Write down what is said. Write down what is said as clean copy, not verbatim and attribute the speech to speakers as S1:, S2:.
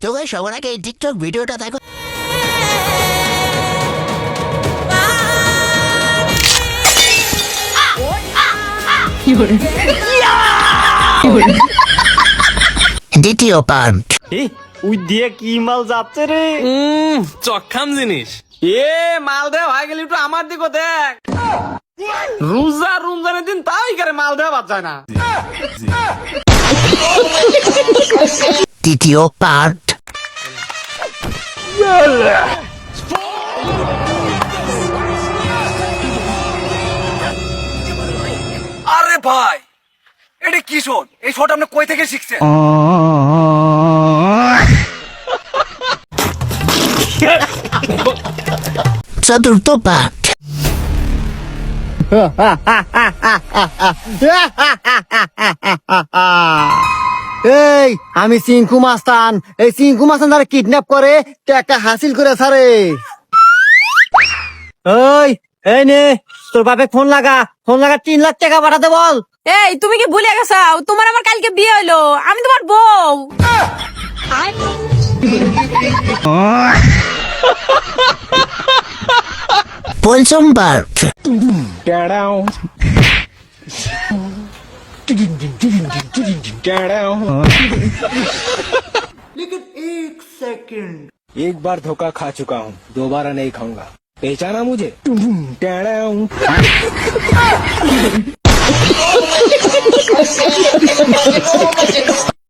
S1: তো গাইস সবার আগে এই টিকটক ভিডিওটা দেখো। দ্বিতীয় পার্ট।
S2: ওই দিয়ে কি মাল যাচ্ছে রে?
S3: চক্ষাম জিনিস।
S2: এ মাল দেওয়া হয়ে গেলি একটু আমার দিকে দেখ। রমজানের দিন তাই করে মাল দেওয়া বাদ যায় না।
S1: তৃতীয় পার্ট।
S4: আরে ভাই এটা কি শট? এই শট আপনি কই থেকে শিখছেন?
S1: চতুর্থ পার্ট।
S5: এই আমি চিঙ্কু মাস্তান, এই চিঙ্কু মাস্তান যারা কিডন্যাপ করে টাকা হাসিল করে সারে। ওই এই নে তোর বাপে ফোন লাগা 3 লাখ টাকা পাঠাতে বল।
S6: এই তুমি কি ভুলে গেছো তোমার আমার কালকে বিয়ে হলো, আমি তোমার বউ।
S1: পঞ্চম পার্ট।
S7: एक बार धोखा खा चुका हूँ, दोबारा नहीं खाऊंगा। पहचाना मुझे?